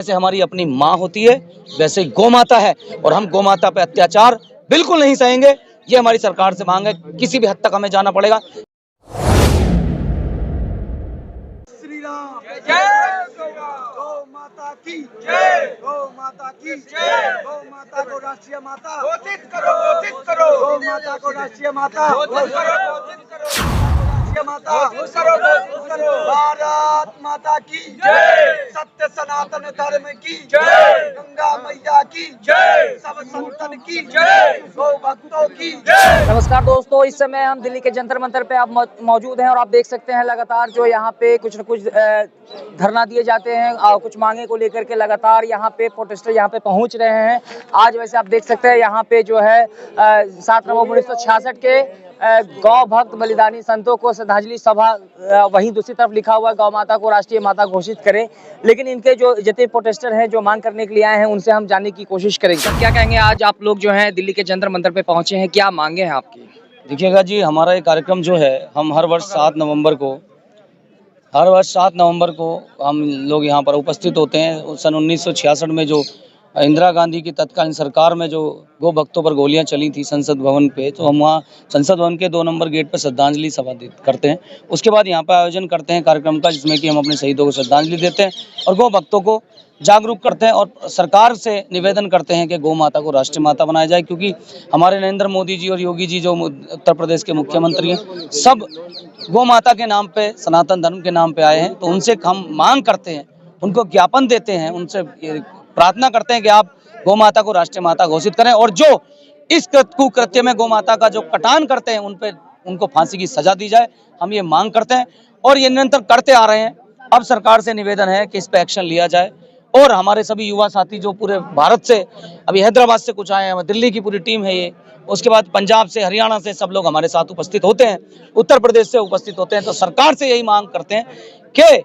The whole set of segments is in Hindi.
जैसे हमारी अपनी माँ होती है वैसे गौ माता है और हम गौ माता पे अत्याचार बिल्कुल नहीं सहेंगे। ये हमारी सरकार से मांग है, किसी भी हद तक हमें जाना पड़ेगा। श्री राम जय गौ माता की जय, गौ माता की जय, गौ माता को राष्ट्रीय माता घोषित करो, गौ माता को राष्ट्रीय माता घोषित करो, माता करो, भारत माता की जय, सत्य सनातन धर्म की जय, गंगा मैया की जय, सब संतन की जय, गौ भक्तों की जय। नमस्कार दोस्तों, इस समय हम दिल्ली के जंतर मंतर पे आप मौजूद हैं और आप देख सकते हैं लगातार जो यहाँ पे कुछ न कुछ धरना दिए जाते हैं और कुछ मांगे को लेकर के लगातार यहाँ पे प्रोटेस्टर यहाँ पे पहुँच रहे हैं। आज वैसे आप देख सकते हैं यहाँ पे जो है 7 नवंबर 1966 के गौ भक्त बलिदानी संतों को श्रद्धांजलि सभा, वहीं दूसरी तरफ लिखा हुआ है गौ माता को राष्ट्रीय माता घोषित करें। लेकिन इनके जो जितने प्रोटेस्टर हैं जो मांग करने के लिए आए हैं उनसे हम जानने की कोशिश करेंगे। तो क्या कहेंगे, आज आप लोग जो हैं दिल्ली के जंतर मंतर पे पहुंचे हैं, क्या मांगे हैं आपकी? देखिएगा जी, हमारा ये कार्यक्रम जो है हम हर वर्ष 7 नवंबर को हम लोग यहाँ पर उपस्थित होते हैं। सन 1966 में जो इंदिरा गांधी की तत्कालीन सरकार में जो गौ भक्तों पर गोलियां चली थी संसद भवन पे, तो हम वहाँ संसद भवन के 2 नंबर गेट पर श्रद्धांजलि सभा करते हैं। उसके बाद यहाँ पर आयोजन करते हैं कार्यक्रम का, जिसमें कि हम अपने शहीदों को श्रद्धांजलि देते हैं और गौ भक्तों को जागरूक करते हैं और सरकार से निवेदन करते हैं कि गौ माता को राष्ट्रीय माता बनाया जाए। क्योंकि हमारे नरेंद्र मोदी जी और योगी जी जो उत्तर प्रदेश के मुख्यमंत्री हैं, सब गौ माता के नाम पे, सनातन धर्म के नाम पे आए हैं। तो उनसे हम मांग करते हैं, उनको ज्ञापन देते हैं, उनसे प्रार्थना करते हैं कि आप गौ माता को राष्ट्रीय माता घोषित करें और जो इस कुकृत्य में गौ माता का जो कटान करते हैं उनको फांसी की सजा दी जाए। हम ये मांग करते हैं और ये निरंतर करते आ रहे हैं। अब सरकार से निवेदन है कि इस पर एक्शन लिया जाए और हमारे सभी युवा साथी जो पूरे भारत से, अभी हैदराबाद से कुछ आए हैं, दिल्ली की पूरी टीम है ये, उसके बाद पंजाब से, हरियाणा से सब लोग हमारे साथ उपस्थित होते हैं, उत्तर प्रदेश से उपस्थित होते हैं। तो सरकार से यही मांग करते हैं कि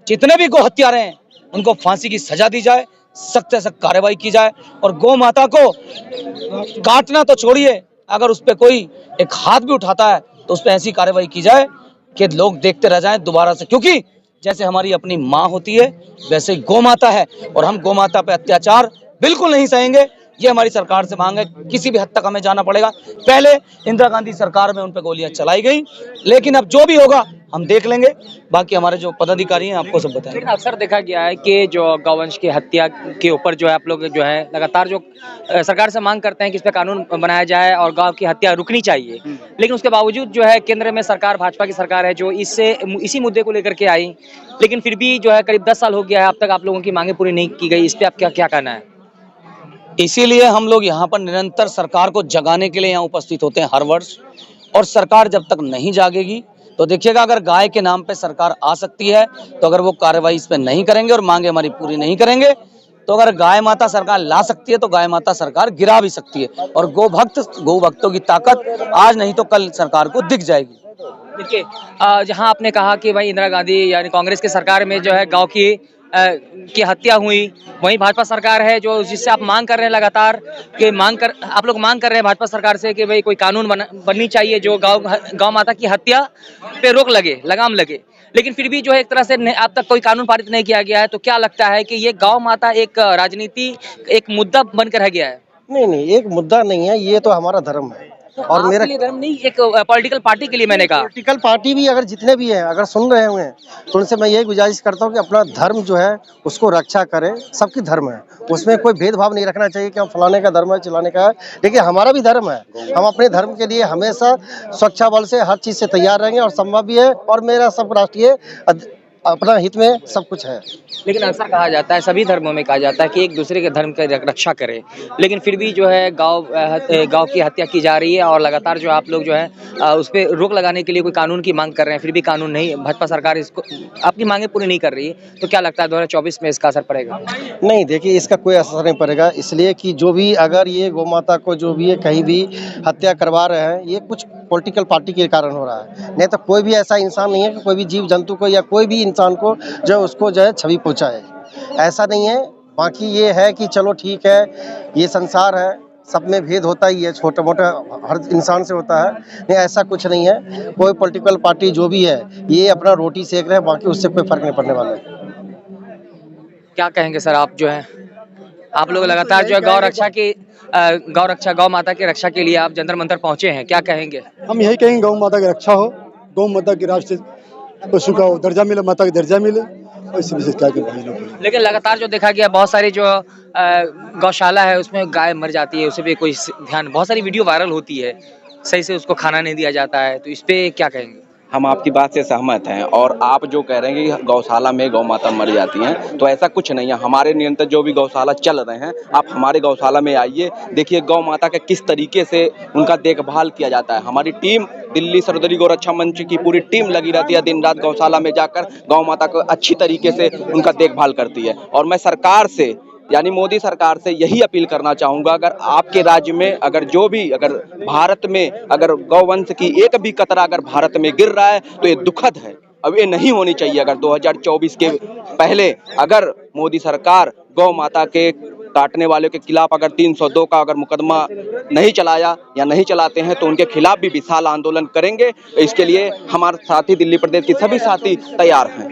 जितने भी गौ हत्यारे हैं उनको फांसी की सजा दी जाए, सख्त से सख्त कार्रवाई की जाए और गौ माता को काटना तो छोड़िए, अगर उस पर कोई एक हाथ भी उठाता है तो उस पर ऐसी कार्रवाई की जाए कि लोग देखते रह जाएं दोबारा से। क्योंकि जैसे हमारी अपनी माँ होती है वैसे गौ माता है और हम गौ माता पे अत्याचार बिल्कुल नहीं सहेंगे। ये हमारी सरकार से मांग है, किसी भी हद तक हमें जाना पड़ेगा। पहले इंदिरा गांधी सरकार में उन पे गोलियां चलाई गई, लेकिन अब जो भी होगा हम देख लेंगे। बाकी हमारे जो पदाधिकारी हैं आपको सब बताएंगे। लेकिन अक्सर देखा गया है कि जो गौवंश की हत्या के ऊपर जो है आप लोग जो है लगातार जो सरकार से मांग करते हैं कि इस पे कानून बनाया जाए और गौ की हत्या रुकनी चाहिए, लेकिन उसके बावजूद जो है केंद्र में सरकार, भाजपा की सरकार है जो इसी मुद्दे को लेकर के आई, लेकिन फिर भी जो है करीब 10 साल हो गया है, अब तक आप लोगों की मांगे पूरी नहीं की गई। इस पे आप क्या कहना है? इसीलिए हम लोग यहाँ पर निरंतर सरकार को जगाने के लिए यहाँ उपस्थित होते हैं हर वर्ष, और सरकार जब तक नहीं जागेगी तो देखिएगा, अगर गाय के नाम पे सरकार आ सकती है तो अगर वो कार्रवाई इस पे नहीं करेंगे और मांगे हमारी पूरी नहीं करेंगे तो अगर गाय माता सरकार ला सकती है तो गाय माता सरकार गिरा भी सकती है। और गौ भक्तों की ताकत आज नहीं तो कल सरकार को दिख जाएगी। देखिए, जहां आपने कहा कि भाई इंदिरा गांधी यानी कांग्रेस की सरकार में जो है गांव की हत्या हुई, वहीं भाजपा सरकार है जो जिससे आप मांग कर रहे हैं लगातार कि आप लोग मांग कर रहे हैं भाजपा सरकार से कि भाई कोई कानून बननी चाहिए जो गौ माता की हत्या पे रोक लगे, लगाम लगे, लेकिन फिर भी जो है एक तरह से अब तक कोई कानून पारित नहीं किया गया है। तो क्या लगता है कि ये गौ माता एक राजनीति, एक मुद्दा बनकर रह गया है? नहीं, एक मुद्दा नहीं है, ये तो हमारा धर्म है। तो और मेरा लिए धर्म नहीं, एक पॉलिटिकल पार्टी के लिए मैंने कहा। पॉलिटिकल पार्टी भी अगर जितने भी हैं अगर सुन रहे हुए हैं तो उनसे मैं यही गुजारिश करता हूँ कि अपना धर्म जो है उसको रक्षा करें। सबकी धर्म है, उसमें कोई भेदभाव नहीं रखना चाहिए कि हम फलाने का धर्म है, चिल्लाने का है। देखिए, हमारा भी धर्म है, हम अपने धर्म के लिए हमेशा सुरक्षा बल से हर चीज़ से तैयार रहेंगे और संभव भी है। और मेरा सब राष्ट्रीय अपना हित में सब कुछ है। लेकिन अक्सर कहा जाता है, सभी धर्मों में कहा जाता है कि एक दूसरे के धर्म की रक्षा करें, लेकिन फिर भी जो है गांव की हत्या की जा रही है और लगातार जो आप लोग जो है उस पर रोक लगाने के लिए कोई कानून की मांग कर रहे हैं, फिर भी कानून नहीं, भाजपा सरकार इसको आपकी मांगे पूरी नहीं कर रही है। तो क्या लगता है 2024 में इसका असर पड़ेगा? नहीं, देखिए, इसका कोई असर नहीं पड़ेगा, इसलिए कि जो भी अगर ये गौ माता को जो भी है कहीं भी हत्या करवा रहे हैं, ये कुछ पॉलिटिकल पार्टी के कारण हो रहा है। नहीं तो कोई भी ऐसा इंसान नहीं है कि कोई भी जीव जंतु को या कोई भी इंसान को जो उसको जो है छवि पहुंचाए, ऐसा नहीं है। बाकी ये है कि चलो ठीक है, ये संसार है, सब में भेद होता ही है, छोटा मोटा हर इंसान से होता है। नहीं, ऐसा कुछ नहीं है। कोई पॉलिटिकल पार्टी जो भी है ये अपना रोटी सेक रहे हैं, बाकी उससे कोई फर्क नहीं पड़ने वाला है। क्या कहेंगे सर आप जो है, आप लोग लगातार जो है गौ रक्षा गौ माता की रक्षा के लिए आप जंतर मंतर पहुंचे हैं, क्या कहेंगे? हम यही कहेंगे गौ माता की रक्षा हो, गौ माता की राष्ट्रीय पशु का दर्जा मिले, माता का दर्जा मिले, और इसी विशेष क्या कहें। लेकिन लगातार जो देखा गया बहुत सारी जो गौशाला है उसमें गाय मर जाती है, उसे भी कोई ध्यान, बहुत सारी वीडियो वायरल होती है, सही से उसको खाना नहीं दिया जाता है, तो इस पे क्या कहेंगे? हम आपकी बात से सहमत हैं और आप जो कह रहे हैं कि गौशाला में गौ माता मर जाती हैं, तो ऐसा कुछ नहीं है। हमारे निरंतर जो भी गौशाला चल रहे हैं, आप हमारे गौशाला में आइए, देखिए गौ माता का किस तरीके से उनका देखभाल किया जाता है। हमारी टीम दिल्ली सर्वदलीय गौ रक्षा मंच की पूरी टीम लगी रहती है, दिन रात गौशाला में जाकर गौ माता को अच्छी तरीके से उनका देखभाल करती है। और मैं सरकार से, यानी मोदी सरकार से यही अपील करना चाहूँगा, अगर आपके राज्य में अगर भारत में अगर गौवंश की एक भी कतरा अगर भारत में गिर रहा है तो ये दुखद है। अब ये नहीं होनी चाहिए। अगर 2024 के पहले अगर मोदी सरकार गौ माता के काटने वाले के खिलाफ अगर 302 का अगर मुकदमा नहीं चलाया या नहीं चलाते हैं तो उनके खिलाफ भी विशाल आंदोलन करेंगे। इसके लिए हमारे साथी दिल्ली प्रदेश के सभी साथी तैयार हैं।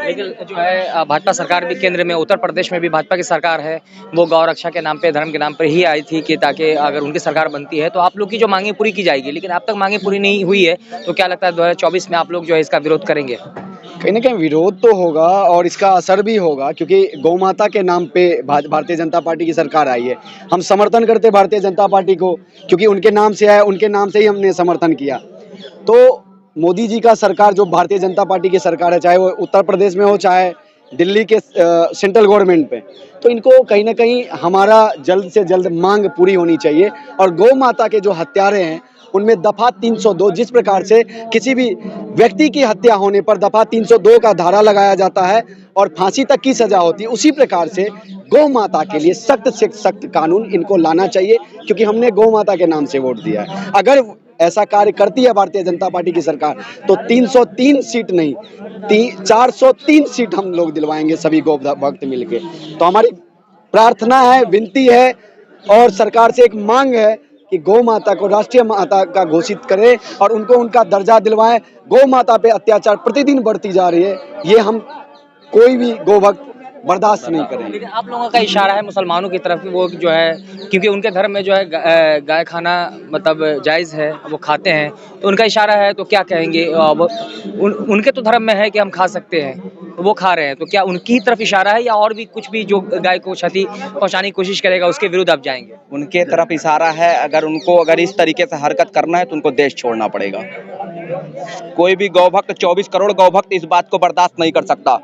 लेकिन जो है भाजपा सरकार भी केंद्र में, उत्तर प्रदेश में भी भाजपा की सरकार है, वो गौ रक्षा के नाम पे, धर्म के नाम पर ही आई थी कि ताकि अगर उनकी सरकार बनती है तो आप लोग की जो मांगे पूरी की जाएगी, लेकिन अब तक मांगे पूरी नहीं हुई है, तो क्या लगता है 2024 में आप लोग जो है इसका विरोध करेंगे? कहीं ना कहीं विरोध तो होगा और इसका असर भी होगा, क्योंकि गौ माता के नाम पे भारतीय जनता पार्टी की सरकार आई है। हम समर्थन करते भारतीय जनता पार्टी को, क्योंकि उनके नाम से आया, उनके नाम से ही हमने समर्थन किया। तो मोदी जी का सरकार जो भारतीय जनता पार्टी की सरकार है, चाहे वो उत्तर प्रदेश में हो चाहे दिल्ली के सेंट्रल गवर्नमेंट पे, तो इनको कहीं ना कहीं हमारा जल्द से जल्द मांग पूरी होनी चाहिए। और गौ माता के जो हत्यारे हैं उनमें दफा 302, जिस प्रकार से किसी भी व्यक्ति की हत्या होने पर दफा 302 का धारा लगाया जाता है और फांसी तक की सजा होती है, उसी प्रकार से गौ माता के लिए सख्त से सख्त कानून इनको लाना चाहिए, क्योंकि हमने गौ माता के नाम से वोट दिया है। अगर ऐसा कार्य करती है भारतीय जनता पार्टी की सरकार तो 303 सीट नहीं 403 सीट हम लोग दिलवाएंगे सभी गौ भक्त मिलके। तो हमारी प्रार्थना है, विनती है और सरकार से एक मांग है कि गौ माता को राष्ट्रीय माता का घोषित करे और उनको उनका दर्जा दिलवाएं। गौ माता पे अत्याचार प्रतिदिन बढ़ती जा रही है, ये हम कोई भी गौ भक्त बर्दाश्त नहीं करेंगे। लेकिन आप लोगों का इशारा है मुसलमानों की तरफ, वो जो है क्योंकि उनके धर्म में जो है गाय खाना मतलब जायज़ है, वो खाते हैं, तो उनका इशारा है, तो क्या कहेंगे? उनके तो धर्म में है कि हम खा सकते हैं, तो वो खा रहे हैं, तो क्या उनकी तरफ इशारा है या और भी कुछ भी जो गाय को क्षति पहुंचाने की कोशिश करेगा उसके विरुद्ध आप जाएंगे? उनके तरफ इशारा है। अगर इस तरीके से हरकत करना है तो उनको देश छोड़ना पड़ेगा। कोई भी गौभक्त, 24 करोड़ गौभक्त इस बात को बर्दाश्त नहीं कर सकता।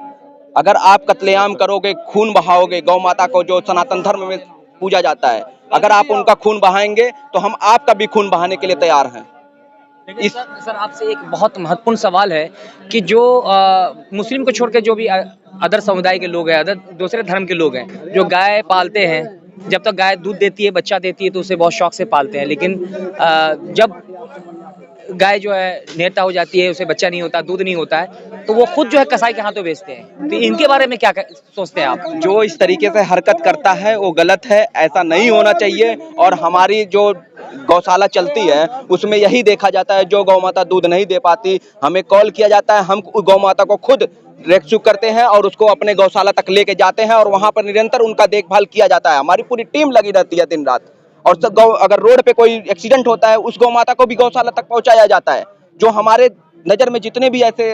अगर आप कत्लेआम करोगे, खून बहाओगे, गौ माता को जो सनातन धर्म में पूजा जाता है, अगर आप उनका खून बहाएंगे तो हम आपका भी खून बहाने के लिए तैयार हैं। सर आपसे एक बहुत महत्वपूर्ण सवाल है कि जो मुस्लिम को छोड़ के जो भी अदर समुदाय के लोग हैं, अदर दूसरे धर्म के लोग हैं, जो गाय पालते हैं, जब तक गाय दूध देती है, बच्चा देती है, तो उसे बहुत शौक से पालते हैं, लेकिन जब गाय जो है नेता हो जाती है, उसे बच्चा नहीं होता, दूध नहीं होता है, तो वो खुद जो है कसाई के हाथों बेचते हैं। तो इनके बारे में क्या सोचते हैं आप? जो इस तरीके से हरकत करता है वो गलत है, ऐसा नहीं होना चाहिए। और हमारी जो गौशाला चलती है उसमें यही देखा जाता है, जो गौ माता दूध नहीं दे पाती, हमें कॉल किया जाता है, हम गौ माता को खुद रेस्क्यू करते हैं और उसको अपने गौशाला तक लेके जाते हैं और वहाँ पर निरंतर उनका देखभाल किया जाता है। हमारी पूरी टीम लगी रहती है दिन रात। और अगर रोड पे कोई एक्सीडेंट होता है, उस गौ माता को भी गौशाला तक पहुंचाया जाता है। जो हमारे नज़र में जितने भी ऐसे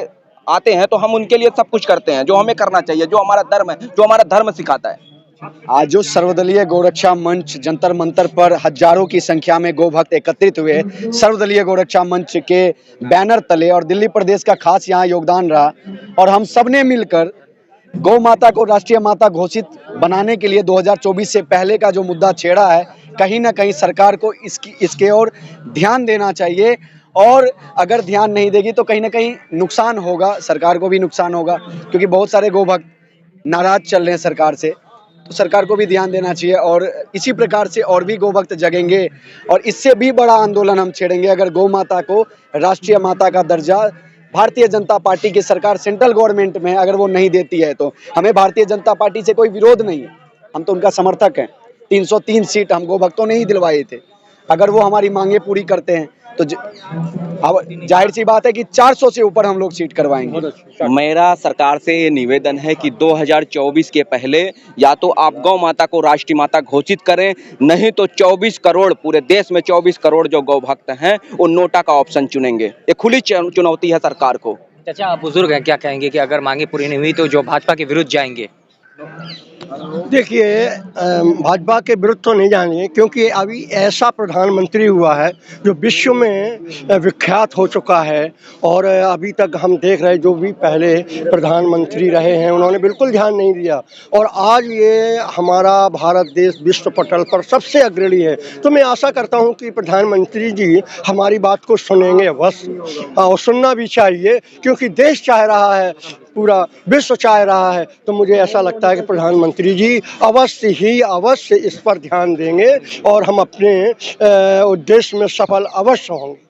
आते हैं तो हम उनके लिए सब कुछ करते हैं, जो हमें करना चाहिए, जो हमारा धर्म है, जो हमारा धर्म सिखाता है। आज जो सर्वदलीय गौरक्षा मंच जंतर मंतर पर हजारों की संख्या में गौ भक्त एकत्रित हुए, सर्वदलीय गौरक्षा मंच के बैनर तले, और दिल्ली प्रदेश का खास यहाँ योगदान रहा, और हम सब ने मिलकर गौ माता को राष्ट्रीय माता घोषित बनाने के लिए 2024 से पहले का जो मुद्दा छेड़ा है, कहीं ना कहीं सरकार को इसके ओर ध्यान देना चाहिए। और अगर ध्यान नहीं देगी तो कहीं ना कहीं नुकसान होगा, सरकार को भी नुकसान होगा, क्योंकि बहुत सारे गौ भक्त नाराज चल रहे हैं सरकार से, तो सरकार को भी ध्यान देना चाहिए। और इसी प्रकार से और भी गौ भक्त जगेंगे और इससे भी बड़ा आंदोलन हम छेड़ेंगे अगर गौ माता को राष्ट्रीय माता का दर्जा भारतीय जनता पार्टी की सरकार सेंट्रल गवर्नमेंट में अगर वो नहीं देती है। तो हमें भारतीय जनता पार्टी से कोई विरोध नहीं है, हम तो उनका समर्थक हैं। 303 सीट हम गौ भक्तों ने ही दिलवाए थे। अगर वो हमारी मांगे पूरी करते हैं तो अब जाहिर सी बात है कि 400 से ऊपर हम लोग सीट करवाएंगे। मेरा सरकार से ये निवेदन है कि 2024 के पहले या तो आप गौ माता को राष्ट्रीय माता घोषित करें, नहीं तो 24 करोड़, पूरे देश में 24 करोड़ जो गौ भक्त हैं वो नोटा का ऑप्शन चुनेंगे। ये खुली चुनौती है सरकार को। चाचा आप बुजुर्ग हैं, क्या कहेंगे कि अगर मांगे पूरी नहीं हुई तो जो भाजपा के विरुद्ध जाएंगे? देखिए भाजपा के विरुद्ध तो नहीं जाएंगे, क्योंकि अभी ऐसा प्रधानमंत्री हुआ है जो विश्व में विख्यात हो चुका है। और अभी तक हम देख रहे हैं जो भी पहले प्रधानमंत्री रहे हैं उन्होंने बिल्कुल ध्यान नहीं दिया, और आज ये हमारा भारत देश विश्व पटल पर सबसे अग्रणी है। तो मैं आशा करता हूँ कि प्रधानमंत्री जी हमारी बात को सुनेंगे अवश्य, और सुनना भी चाहिए, क्योंकि देश चाह रहा है, पूरा विश्व चाह रहा है। तो मुझे ऐसा लगता है कि प्रधानमंत्री जी अवश्य इस पर ध्यान देंगे और हम अपने उद्देश्य में सफल अवश्य होंगे।